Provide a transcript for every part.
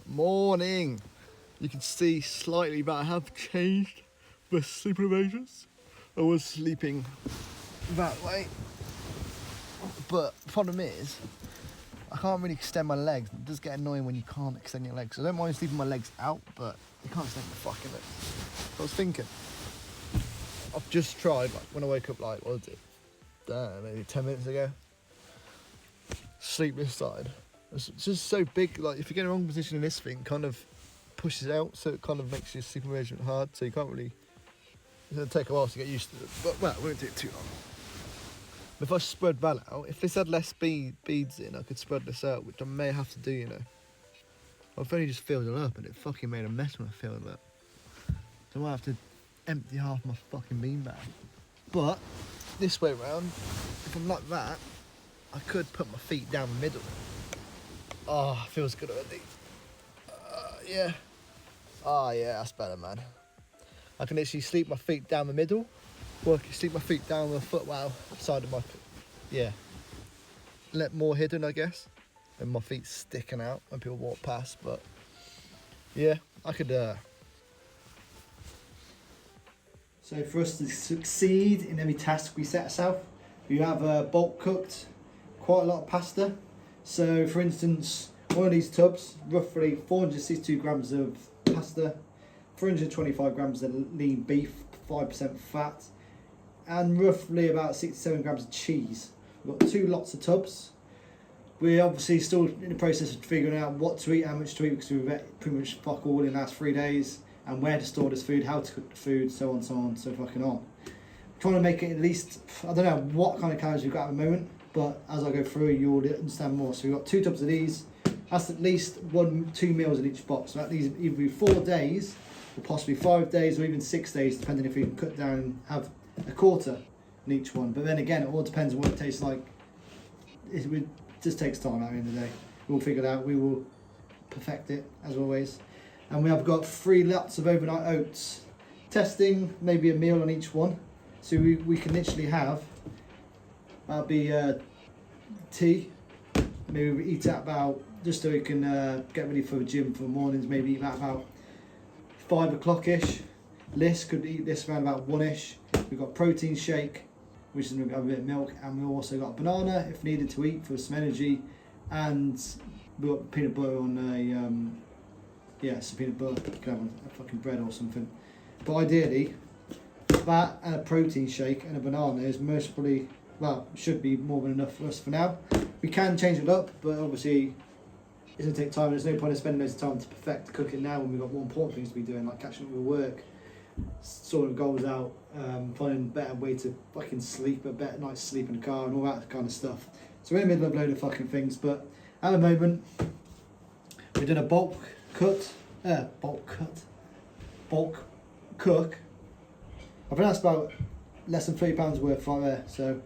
Morning. You can see slightly, but I have changed the sleeping arrangements. I was sleeping that way, but the problem is I can't really extend my legs. It does get annoying when you can't extend your legs. So I don't mind sleeping my legs out, but you can't extend the fucking legs. I was thinking, I've just tried, like when I woke up, like what was it? Maybe 10 minutes ago. Sleep this side. It's just so big. Like if you get in the wrong position in this thing, kind of pushes out, so it kind of makes your sleeping arrangement hard. So you can't really. It's gonna take a while to get used to it, but well, it won't take too long. If I spread that out, if this had less beads in, I could spread this out, which I may have to do, you know. I've only just filled it up and it fucking made a mess when I filled it up. So I might have to empty half my fucking beanbag. But this way around, if I'm like that, I could put my feet down the middle. Oh, feels good already. Yeah. Oh yeah, that's better, man. I can literally sleep my feet down the middle, or I can sleep my feet down the footwell side of my, yeah. Let more hidden, I guess, and my feet sticking out when people walk past. But yeah, I could. So for us to succeed in every task we set ourselves, we have bulk cooked quite a lot of pasta. So for instance, one of these tubs, roughly 462 grams of pasta, 325 grams of lean beef, 5% fat, and roughly about 67 grams of cheese. We've got 2 lots of tubs. We're obviously still in the process of figuring out what to eat, how much to eat, because we've ate pretty much fuck all in the last 3 days, and where to store this food, how to cook the food, so on, so fucking on. Trying to make it at least, I don't know what kind of calories we've got at the moment, but as I go through, you'll understand more. So we've got 2 tubs of these. That's at least 2 meals in each box. So that leaves either be 4 days, or possibly 5 days, or even 6 days, depending if we can cut down and have a quarter in each one. But then again, it all depends on what it tastes like. It just takes time at the end of the day. We'll figure it out. We will perfect it, as always. And we have got 3 lots of overnight oats. Testing maybe a meal on each one. So we can literally have, that'll be tea. Maybe we eat at about, just so we can get ready for the gym for the mornings, maybe eat that about 5 o'clock-ish. Liz could eat this around about 1-ish. We've got protein shake, which is going to have a bit of milk, and we've also got a banana if needed to eat for some energy, and we've got peanut butter on some peanut butter. You can have on a fucking bread or something. But ideally, that and a protein shake and a banana is most probably, well, should be more than enough for us for now. We can change it up, but obviously it's going to take time. There's no point in spending loads of time to perfect the cooking now when we've got more important things to be doing, like catching up with work, sorting goals out, finding a better way to fucking sleep, a better night's sleep in the car and all that kind of stuff. So we're in the middle of a load of fucking things, but at the moment we're doing a bulk cook. I think that's about less than £30 worth right there. So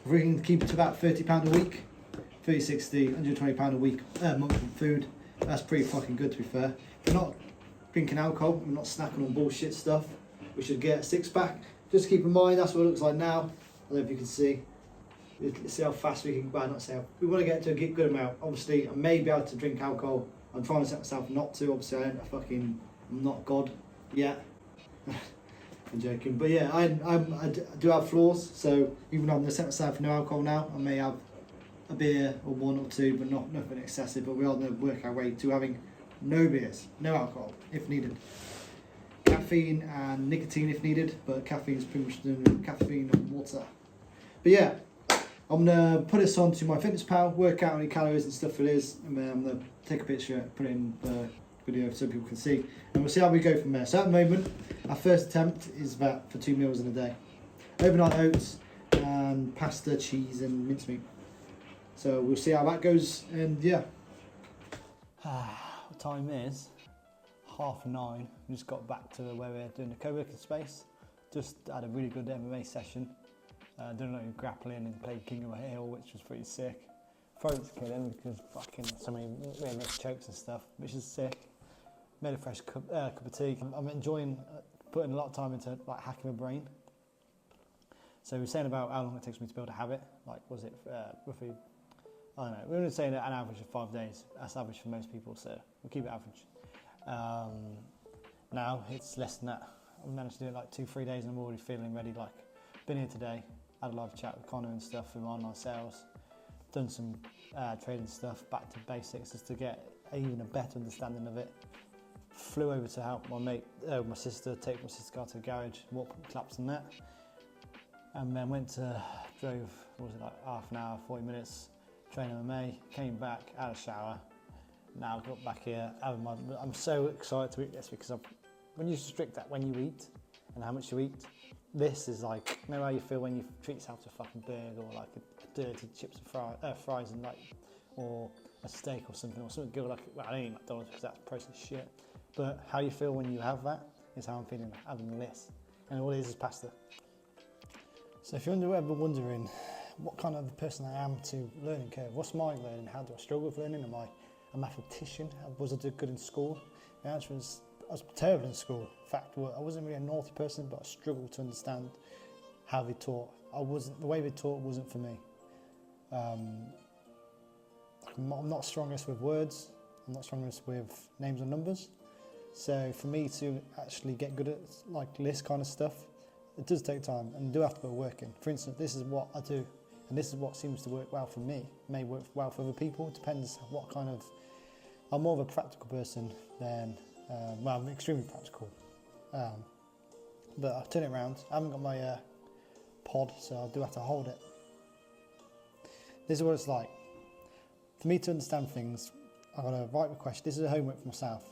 if we can keep it to about £30 a week, 30, 60, £120 a week month of food, that's pretty fucking good to be fair. We're not drinking alcohol, we're not snacking on bullshit stuff. We should get a 6-pack. Just keep in mind, that's what it looks like now. I don't know if you can see. Let's see how fast we can, well not say how, we want to get to a good amount. Obviously, I may be able to drink alcohol. I'm trying to set myself not to, obviously I'm not God yet. I'm joking, but yeah, I do have flaws, so even though I'm going to set myself no alcohol now, I may have a beer or 1 or 2, but nothing excessive, but we are going to work our way to having no beers, no alcohol, if needed. Caffeine and nicotine if needed, but caffeine is pretty much the caffeine and water. But yeah, I'm going to put this onto my fitness pal, work out how many calories and stuff it is, and then I'm going to take a picture, put it in the video so people can see, and we'll see how we go from there. So at the moment, our first attempt is that for 2 meals in a day. Overnight oats and pasta, cheese and mincemeat. So we'll see how that goes, and yeah. What time is? 9:30. We just got back to where we're doing the co-working space. Just had a really good MMA session. Done a lot of grappling and played King of the Hill, which was pretty sick. Throat's killing because fucking so many really mixed chokes and stuff, which is sick. Made a fresh cup of tea. I'm enjoying putting a lot of time into like hacking my brain. So we were saying about how long it takes me to build a habit. Like, was it roughly I don't know, we're only saying an average of 5 days. That's average for most people, so we'll keep it average. Now it's less than that. I managed to do it like 2-3 days and I'm already feeling ready. Like, been here today, had a live chat with Connor and stuff with online sales, done some trading stuff, back to basics just to get even a better understanding of it. Flew over to help my sister, take my sister's car to the garage, what claps and that. And then drove, what was it, like half an hour, 40 minutes, train MMA, came back, had a shower. Now I've got back here, I'm so excited to eat this because when you restrict that when you eat and how much you eat, this is like, you know how you feel when you treat yourself to a fucking burger or like a dirty chips and fries and like, or a steak or something good like, well, I don't eat McDonald's because that's processed shit. But how you feel when you have that is how I'm feeling having this. And all it is pasta. So if you're ever wondering what kind of person I am to learning curve, what's my learning? How do I struggle with learning? Am I a mathematician? Was I good in school? The answer is I was terrible in school. In fact, I wasn't really a naughty person, but I struggled to understand how they taught. The way they taught wasn't for me. I'm not strongest with words. I'm not strongest with names and numbers. So for me to actually get good at like this kind of stuff, it does take time and do have to put work in. For instance, this is what I do, and this is what seems to work well for me. It may work well for other people. It depends what kind of. I'm more of a practical person than. I'm extremely practical. But I'll turn it around. I haven't got my pod, so I do have to hold it. This is what it's like. For me to understand things, I've got to write the question. This is a homework for myself.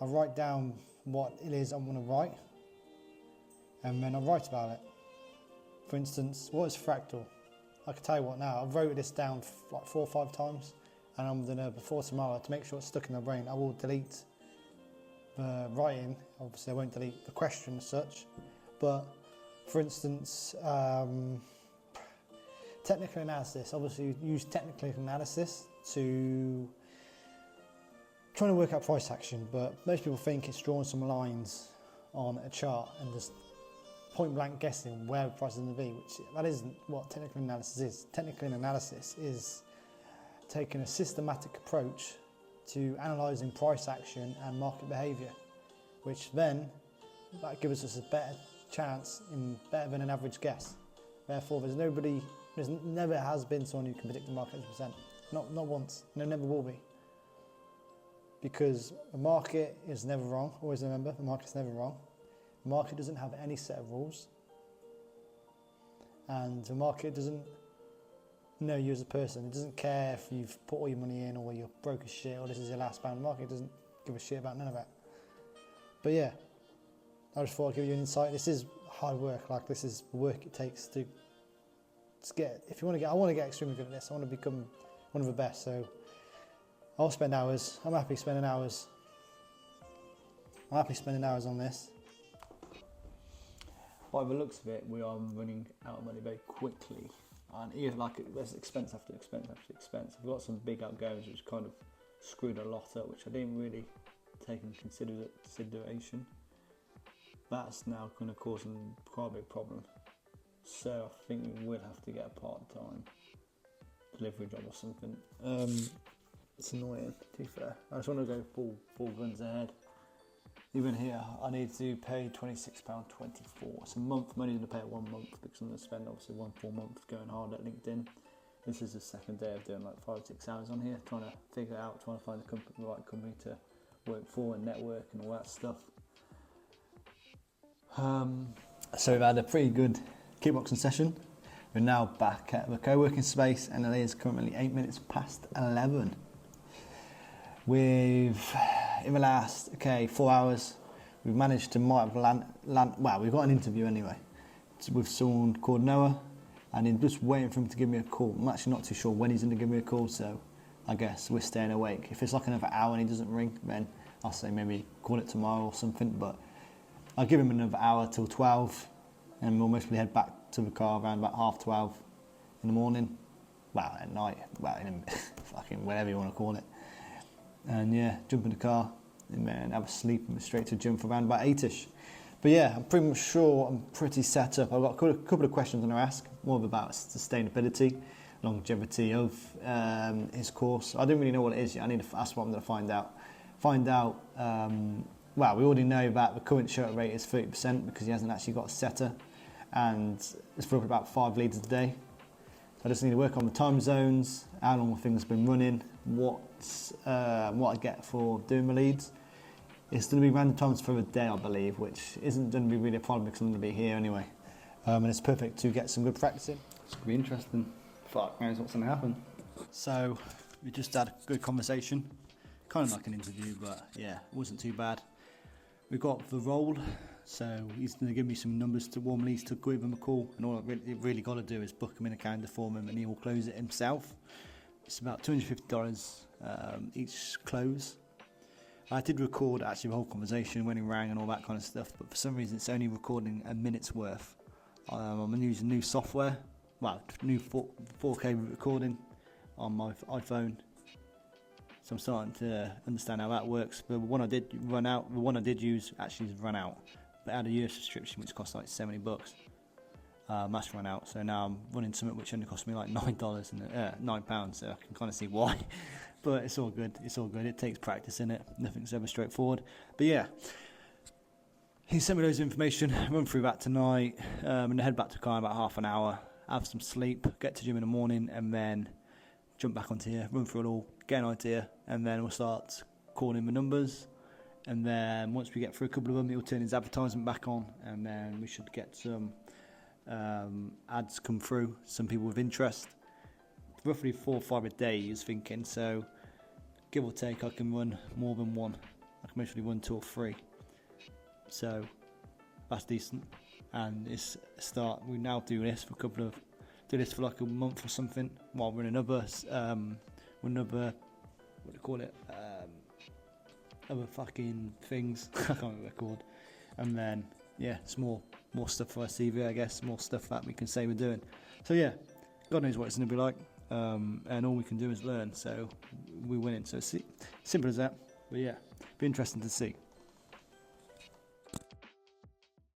I write down what it is I want to write, and then I write about it. For instance, what is fractal? I can tell you what now. I've wrote this down like 4 or 5 times, and I'm gonna, before tomorrow, to make sure it's stuck in my brain, I will delete the writing. Obviously I won't delete the question as such, but for instance, technical analysis. Obviously you use technical analysis to trying to work out price action, but most people think it's drawing some lines on a chart and just point blank guessing where the price is going to be, which that isn't what technical analysis is. Technical analysis is taking a systematic approach to analysing price action and market behaviour, which then that gives us a better chance better than an average guess. Therefore, there's never has been someone who can predict the market 100%. Not once. No, never will be. Because the market is never wrong. Always remember, the market's never wrong. The market doesn't have any set of rules. And the market doesn't know you as a person. It doesn't care if you've put all your money in or you're broke as shit or this is your last pound. The market doesn't give a shit about none of that. But yeah, I just thought I'd give you an insight. This is hard work. Like, this is the work it takes to get, I want to get extremely good at this. I want to become one of the best. So I'll spend hours. I'm happy spending hours. On this. By the looks of it, we are running out of money very quickly. And even like there's expense after expense after expense. I've got some big outgoings which kind of screwed a lot up, which I didn't really take into consideration. That's now going to cause quite a big problem. So I think we will have to get a part-time delivery job or something. It's annoying, to be fair. I just want to go full guns ahead. Even here, I need to pay £26.24. It's a month. I'm only going to pay it 1 month because I'm going to spend obviously 1 full month going hard at LinkedIn. This is the second day of doing like 5-6 hours on here, trying to figure it out, trying to find the right company to work for and network and all that stuff. So we've had a pretty good kickboxing session. We're now back at the co-working space and it is currently 8 minutes past 11. In the last 4 hours, we've managed to might have land. Well, we've got an interview anyway with someone called Noah, and I'm just waiting for him to give me a call. I'm actually not too sure when he's going to give me a call, so I guess we're staying awake. If it's like another hour and he doesn't ring, then I'll say maybe call it tomorrow or something. But I'll give him another hour till 12, and we'll mostly head back to the car around about 12:30 in the morning. Well, at night. Well, fucking whatever you want to call it. And yeah, jump in the car and then have a sleep and straight to the gym for around about 8ish. But yeah, I'm pretty much sure I'm pretty set up. I've got a couple of questions I'm going to ask, more about sustainability, longevity of his course. I don't really know what it is yet. That's what I'm going to find out. Well, we already know that the current shutter rate is 30% because he hasn't actually got a setter, and it's probably about 5 leads a day. I just need to work on the time zones, how long the thing's been running, what I get for doing the leads. It's going to be random times for a day, I believe, which isn't going to be really a problem because I'm going to be here anyway. And it's perfect to get some good practice in. It's going to be interesting. Fuck knows what's going to happen. So, we just had a good conversation. Kind of like an interview, but yeah, it wasn't too bad. We got the role, so he's going to give me some numbers to warm leads to give him a call, and all I really got to do is book him in a calendar for him, and he will close it himself. It's about $250 each close. I did record actually the whole conversation when he rang and all that kind of stuff, but for some reason it's only recording a minute's worth. I'm using new software, new 4K recording on my iPhone. So I'm starting to understand how that works. The one I did use actually has run out, but I had a year's subscription which cost like $70. That's run out, so now I'm running something which only cost me like £9 and £9. So I can kind of see why, but it's all good. It takes practice in it. Nothing's ever straightforward. But yeah, he sent me loads of information. Run through that tonight, and head back to the car in about half an hour. Have some sleep. Get to gym in the morning, and then jump back onto here. Run through it all. Get an idea, and then we'll start calling the numbers. And then once we get through a couple of them, he'll turn his advertisement back on, and then we should get some ads come through. Some people with interest. Roughly 4 or 5 a day, he was thinking. So give or take, I can run more than one. I can mostly run 2 or 3. So that's decent. And it's a start. We now do this for like a month or something, while we're in another what do you call it? Other fucking things. I can't remember what they're called. And then yeah, it's more stuff for our CV, I guess. More stuff that we can say we're doing. So yeah, God knows what it's going to be like. And all we can do is learn. So we're winning. So simple as that. But yeah, be interesting to see.